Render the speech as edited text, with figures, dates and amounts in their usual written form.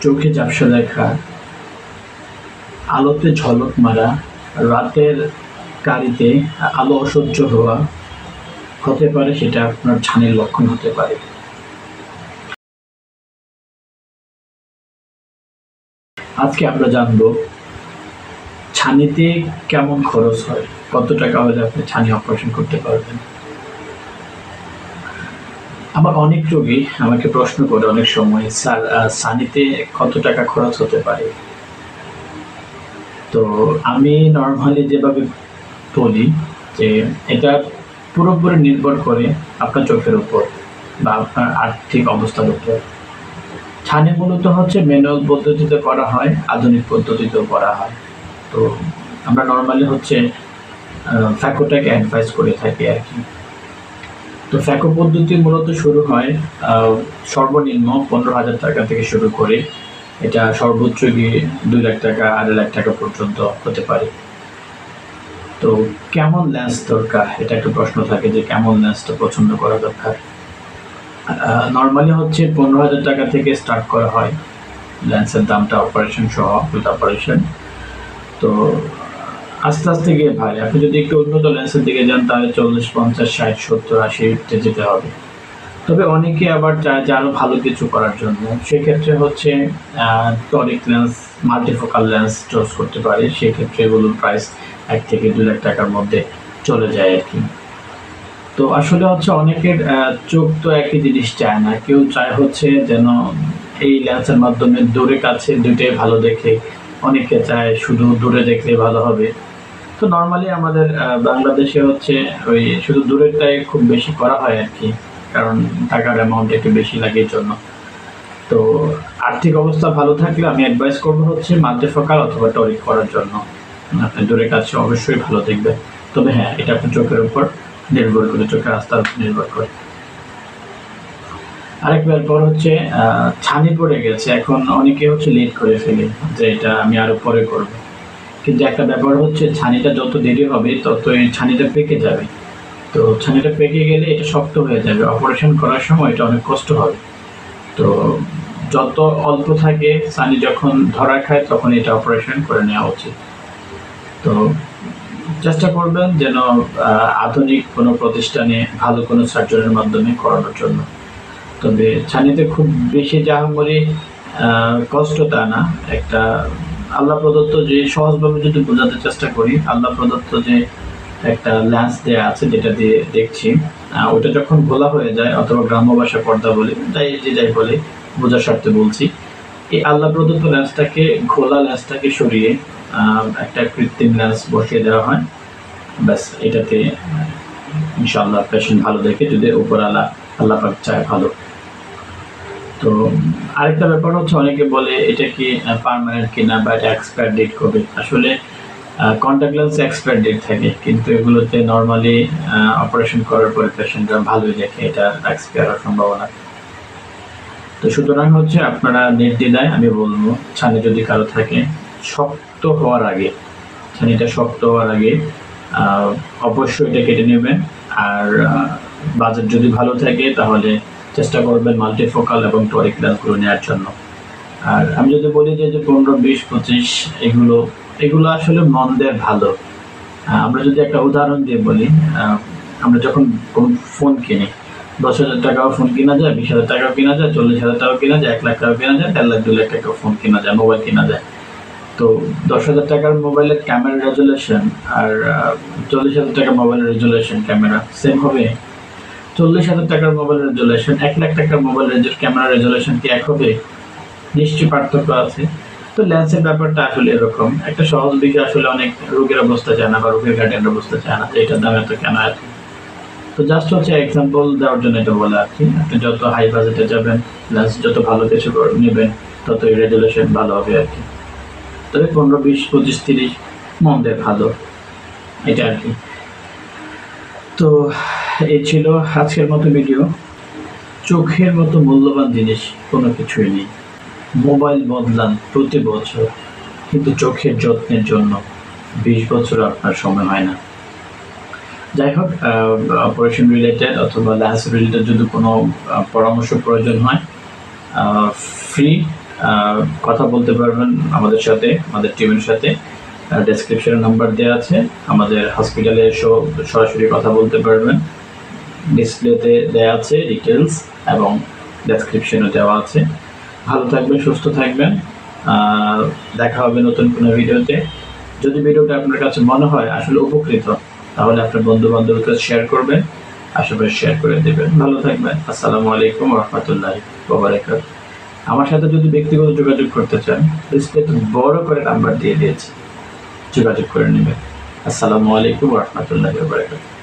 চোখে ঝাপসা দেখা, আলোতে ঝলক মারা, রাতের গাড়িতে আলো অসহ্য হওয়া হতে পারে, সেটা আপনার ছানির লক্ষণ হতে পারে। আজকে আমরা জানবো ছানিতে কেমন খরচ হয়, কত টাকা হলে আপনি ছানি অপারেশন করতে পারবেন। আমার অনেক রোগী আমাকে প্রশ্ন করে অনেক সময়, স্যার ছানিতে কত টাকা খরচ হতে পারে। তো আমি নর্মালি যেভাবে বলি যে এটা পুরোপুরি নির্ভর করে আপনার চোখের উপর বা আপনার আর্থিক অবস্থার উপর। ছানি মূলত হচ্ছে ম্যানুয়াল পদ্ধতিতে করা হয়, আধুনিক পদ্ধতিতেও করা হয়। তো আমরা নর্মালি হচ্ছে ফ্যাকোটাকে অ্যাডভাইস করে থাকি আর কি। তো ফ্যাকো পদ্ধতি মূলত শুরু হয় সর্বনিম্ন 15,000 টাকা থেকে শুরু করে এটা সর্বোচ্চ গিয়ে 2 লাখ টাকা, 2.5 লাখ টাকা পর্যন্ত হতে পারে। তো কেমন লেন্স দরকার, এটা একটা প্রশ্ন থাকে যে কেমন লেন্সটা পছন্দ করা দরকার। নর্মালি হচ্ছে 15,000 টাকা থেকে স্টার্ট করা হয় লেন্সের দামটা, অপারেশন সহ উইথ অপারেশন। তো আস্তে আস্তে গিয়ে ভাই আপনি যদি একটু উন্নত লেন্সের দিকে যান তাহলে 40, 50, 60, 70, 80 যেতে হবে। তবে অনেকে আবার চায় যে আরো ভালো কিছু করার জন্য, সেক্ষেত্রে হচ্ছে toric lens, multifocal lens choose করতে পারে। সেক্ষেত্রে এগুলোর প্রাইস 1 থেকে 2 লাখ টাকার মধ্যে চলে যায় আর কি। তো আসলে হচ্ছে অনেকের চোখ তো একই জিনিস চায় না, কেউ চায় হচ্ছে যেন এই লেন্সের মাধ্যমে দূরে কাছে দুইটাই ভালো দেখে, অনেকে চায় শুধু দূরে দেখলে ভালো হবে। তো নর্মালি আমাদের বাংলাদেশে হচ্ছে ওই শুধু দূরেরটাই খুব বেশি করা হয় আর কি, কারণ টাকার অ্যামাউন্ট একটু বেশি লাগে এই জন্য। তো আর্থিক অবস্থা ভালো থাকলে আমি অ্যাডভাইস করবো হচ্ছে মাল্টিফোকাল অথবা টরিক করার জন্য। আপনি দূরের কাছে অবশ্যই ভালো দেখবে। তবে হ্যাঁ, এটা আপনার চোখের উপর নির্ভর করে, চোখের রাস্তার উপর নির্ভর করে। আরেক ব্যাপার হচ্ছে ছানি পড়ে গেছে, এখন অনেকে হচ্ছে লেট করে ফেলে যে এটা আমি আরো পরে করব। কিন্তু একটা ব্যাপার হচ্ছে ছানিটা যত দেরি হবে তত এই ছানিটা পেকে যাবে। তো ছানিটা পেকে গেলে এটা শক্ত হয়ে যাবে, অপারেশন করার সময় এটা অনেক কষ্ট হবে। তো যত অল্প থাকে ছানি যখন ধরা খায় তখন এটা অপারেশন করে নেওয়া উচিত। তো চেষ্টা করবেন যেন আধুনিক কোনো প্রতিষ্ঠানে ভালো কোনো সার্জনের মাধ্যমে করানোর জন্য। তবে ছানিতে খুব বেশি জাহামরি কষ্ট তা না, একটা আল্লাহ প্রদত্ত, যে সহজভাবে যদি বোঝাতে চেষ্টা করি, আল্লাহ প্রদত্ত যে একটা লেন্স দেয়া আছে যেটা দিয়ে দেখছি, ওটা যখন ঘোলা হয়ে যায় অথবা গ্রাম্য ভাষা পর্দা বলে, তাই যে যাই বলে বোঝার স্বার্থে বলছি, এই আল্লাহ প্রদত্ত লেন্সটাকে, ঘোলা লেন্সটাকে সরিয়ে একটা কৃত্রিম লেন্স বসিয়ে দেওয়া হয়। ব্যাস, এটাতে ইনশাআল্লাহ পেশেন্ট ভালো দেখে, যদি আল্লাহ পাক চায় ভালো। তো আরেকটা ব্যাপার হচ্ছে অনেকে বলে এটা কি পার্মানেন্ট কিনা বা এটা এক্সপায়ার ডেট কবে। আসলে কন্ট্যাক্ট লেন্স এক্সপায়ার ডেট থাকে, কিন্তু এগুলোতে নর্মালি অপারেশন করার পরে পেশেন্টরা ভালোই দেখে, এটা এক্সপায়ার হওয়ার সম্ভাবনা। তো সুতরাং হচ্ছে আপনারা নির্দ্বিধায় আমি বলবো, ছানি যদি কারো থাকে শক্ত হওয়ার আগে, ছানিটা শক্ত হওয়ার আগে অবশ্যই এটা কেটে নেবেন। আর বাজেট যদি ভালো থাকে তাহলে চেষ্টা করবেন মাল্টিফোকাল এবং টরিক লেন্সগুলো নেওয়ার জন্য। আর আমি যদি বলি যে 15, 20, 25 এগুলো আসলে মন্দের ভালো। আমরা যদি একটা উদাহরণ দিয়ে বলি, আমরা যখন কোন ফোন কিনি, 10,000 টাকাও ফোন কেনা যায়, 20,000 টাকাও কেনা যায়, 40,000 টাকাও কেনা যায়, 1 লাখ টাকাও কেনা যায়, 1.5 লাখ, 2 লাখ টাকাও ফোন কেনা যায়, মোবাইল কেনা যায়। তো 10,000 টাকার মোবাইলের ক্যামেরা রেজুলেশন আর 40,000 টাকার মোবাইলের রেজুলেশন ক্যামেরা সেম হবে? 40,000 টাকার মোবাইল রেজুলেশন, 1 লাখ টাকার মোবাইল ক্যামেরা রেজুলেশন কি এক হবে? নিশ্চয়ই পার্থক্য আছে। তো লেন্সের ব্যাপারটা আসলে এরকম একটা সহজ বিষয়, আসলে অনেক রোগের অবস্থা চায় না বা রোগের গার্ডিয়ানের অবস্থা চায় না যে এটার দাম এত কেন এত। তো জাস্ট হচ্ছে এক্সাম্পল দেওয়ার জন্য এটা বলে আর কি। আপনি যত হাই বাজেটে যাবেন, লেন্স যত ভালো কিছু নেবেন, তত রেজুলেশন ভালো হবে আর কি। তবে 15, 20, 25, 30 মন্দের ভালো, এটা আর কি। তো এই ছিল আজকের মতো ভিডিও। চোখের মতো মূল্যবান জিনিস কোনো কিছুই নেই। মোবাইল বদলান প্রতি বছর, কিন্তু চোখের যত্নের জন্য 20 বছর আপনার সময় হয় না। যাই হোক, অপারেশন রিলেটেড অথবা লেন্স রিলেটেড যদি কোনো পরামর্শ প্রয়োজন হয়, ফ্রি কথা বলতে পারবেন আমাদের সাথে, আমাদের টিমের সাথে। ডেসক্রিপশনে নাম্বার দেওয়া আছে, আমাদের হসপিটালে এসেও সরাসরি কথা বলতে পারবেন। ডিসপ্লেতে দেওয়া আছে ডিটেলস এবং ডেসক্রিপশনে দেওয়া আছে। ভালো থাকবেন, সুস্থ থাকবেন। দেখা হবে নতুন কোনো ভিডিওতে। যদি ভিডিওটা আপনার কাছে মনে হয় আসলে উপকৃত, তাহলে আপনার বন্ধু বান্ধবের কাছে শেয়ার করবেন, আশেপাশে শেয়ার করে দেবেন। ভালো থাকবেন। আসসালামু আলাইকুম ওয়া রাহমাতুল্লাহি ওয়া বারাকাতুহু। আমার সাথে যদি ব্যক্তিগত যোগাযোগ করতে চান, ডিসপ্লেতে বড় করে নাম্বার দিয়ে দিয়েছি, যোগাযোগ করে নেবেন। আসসালামু আলাইকুম ওয়া রাহমাতুল্লাহি ওয়া বারাকাতুহু।